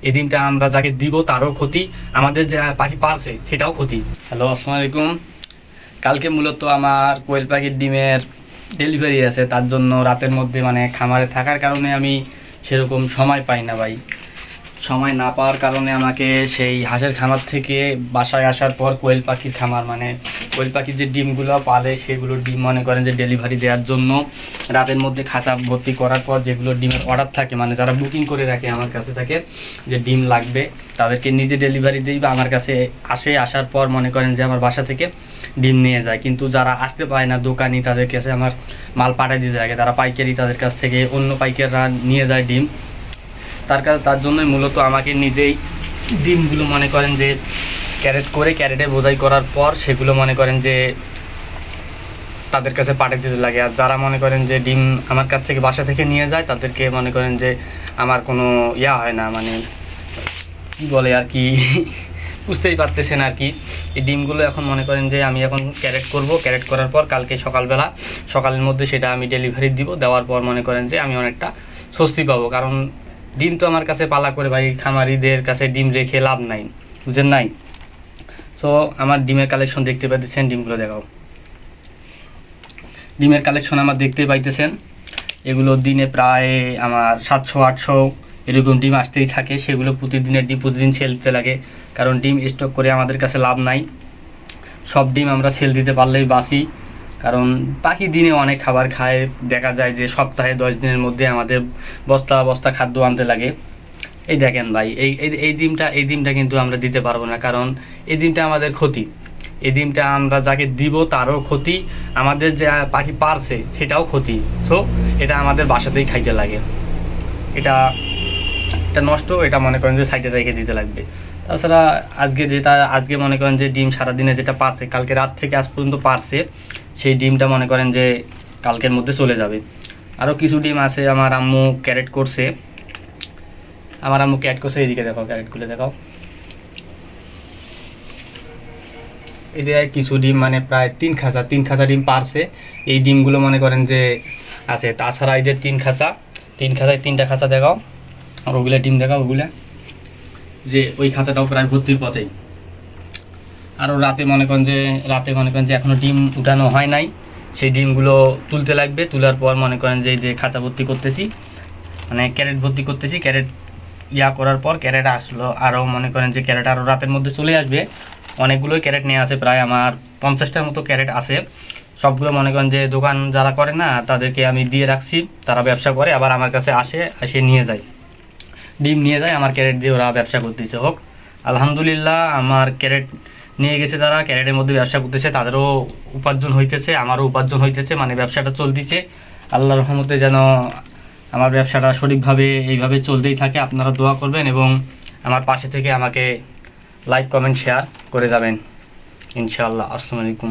এই ডিমটা আমরা যাকে দিব তারও ক্ষতি, আমাদের যে পাখি পারছে সেটাও ক্ষতি। হ্যালো, আসসালামু আলাইকুম। কালকে মূলত আমার কোয়েল পাখির ডিমের ডেলিভারি আছে, তার জন্য রাতের মধ্যে মানে খামারে থাকার কারণে আমি সেরকম সময় পাই না ভাই। সময় না পাওয়ার কারণে আমাকে সেই হাঁসের খামার থেকে বাসায় আসার পর কোয়েল পাখির খামার মানে কোয়েল পাখির যে ডিমগুলো পালে সেগুলোর ডিম মনে করেন যে ডেলিভারি দেওয়ার জন্য রাতের মধ্যে খাঁচা ভর্তি করার পর যেগুলো ডিমের অর্ডার থাকে, মানে যারা বুকিং করে রাখে আমার কাছে থাকে যে ডিম লাগবে, তাদেরকে নিজে ডেলিভারি দিই বা আমার কাছে আসার পর মনে করেন যে আমার বাসা থেকে ডিম নিয়ে যায়। কিন্তু যারা আসতে পারে না দোকানি, তাদের কাছে আমার মাল পাঠিয়ে দিতে লাগে, তারা পাইকারি, তাদের কাছ থেকে অন্য পাইকাররা নিয়ে যায় ডিম। তার জন্যই মূলত আমাকে নিজেই ডিমগুলো মনে করেন যে ক্যারেটে বোঝাই করার পর সেগুলো মনে করেন যে তাদের কাছে পাঠিয়ে দিতে লাগে। আর যারা মনে করেন যে ডিম আমার কাছ থেকে বাসা থেকে নিয়ে যায় তাদেরকে মনে করেন যে আমার কোনো হয় না, মানে কী বলে আর কি বুঝতেই পারতেছেন আর কি। এই ডিমগুলো এখন মনে করেন যে আমি এখন ক্যারেট করার পর কালকে সকালের মধ্যে সেটা আমি ডেলিভারি দেওয়ার পর মনে করেন যে আমি অনেকটা স্বস্তি পাবো। কারণ ডিম তো আমার কাছে পালা করে ভাই, খামারিদের কাছে ডিম রেখে লাভ নাই, বুঝেন নাই। সো আমার ডিমের কালেকশন দেখতে পাইতেছেন, ডিমগুলো দেখাও। ডিমের কালেকশন আমার দেখতে পাইতেছেন, এগুলো দিনে প্রায় আমার 700-800 এরকম ডিম আসতেই থাকে। সেগুলো প্রতিদিনের ডিম প্রতিদিন সেল দিতে লাগে, কারণ ডিম স্টক করে আমাদের কাছে লাভ নাই। সব ডিম আমরা সেল দিতে পারলেই বাঁচি, কারণ পাখি দিনে অনেক খাবার খায়। দেখা যায় যে সপ্তাহে 10 দিনের মধ্যে আমাদের বস্তা বস্তা খাদ্য আনতে লাগে। এই দেখেন ভাই, এই ডিমটা কিন্তু আমরা দিতে পারবো না, কারণ এই ডিমটা আমাদের ক্ষতি। এই ডিমটা আমরা যাকে দিব তারও ক্ষতি, আমাদের যে পাখি পারছে সেটাও ক্ষতি। সো এটা আমাদের বাসাতেই খাইতে লাগে। এটা নষ্ট, এটা মনে করেন যে সাইডে রেখে দিতে লাগবে। তাছাড়া আজকে মনে করেন যে ডিম সারাদিনে যেটা পারছে, কালকে রাত থেকে আজ পর্যন্ত পারছে, সেই ডিমটা মনে করেন যে কালকের মধ্যে চলে যাবে। আরও কিছু ডিম আছে আমার আম্মু ক্যারেট করছে, এইদিকে দেখাও, ক্যারেটগুলো দেখাও। এদের কিছু ডিম মানে প্রায় 3 খাঁচা ডিম পারছে। এই ডিমগুলো মনে করেন যে আছে। তাছাড়া এদের 3 খাঁচায় 3টা খাঁচা দেখাও, আর ওগুলা ডিম দেখাও, ওগুলা যে ওই খাঁচাটাও প্রায় ভর্তির পথেই। আরও রাতে মনে করেন যে এখনও ডিম উঠানো হয় নাই, সেই ডিমগুলো তুলতে লাগবে। তোলার পর মনে করেন যে এই যে খাঁচা ভর্তি করতেছি, মানে ক্যারেট ভর্তি করতেছি। ক্যারেট করার পর ক্যারেট আসলো, আরও মনে করেন যে ক্যারেট আরও রাতের মধ্যে চলে আসবে। অনেকগুলোই ক্যারেট নিয়ে আসে, প্রায় আমার 50টার মতো ক্যারেট আছে। সবগুলো মনে করেন যে দোকান যারা করে না তাদেরকে আমি দিয়ে রাখছি, তারা ব্যবসা করে, আবার আমার কাছে এসে নিয়ে যায়, ডিম নিয়ে যায়, আমার ক্যারেট দিয়ে ওরা ব্যবসা করতেছে। হোক আলহামদুলিল্লাহ, আমার ক্যারেট নিয়ে গেছে, তারা ক্যারেটের মধ্যে ব্যবসা করতেছে, তাদেরও উপার্জন হইতেছে, আমারও উপার্জন হইতেছে, মানে ব্যবসাটা চলতেছে। আল্লাহর রহমতে যেন আমার ব্যবসাটা সঠিকভাবে এইভাবে চলতেই থাকে। আপনারা দোয়া করবেন এবং আমার পাশে থেকে আমাকে লাইক, কমেন্ট, শেয়ার করে যাবেন ইনশাআল্লাহ। আসসালামু আলাইকুম।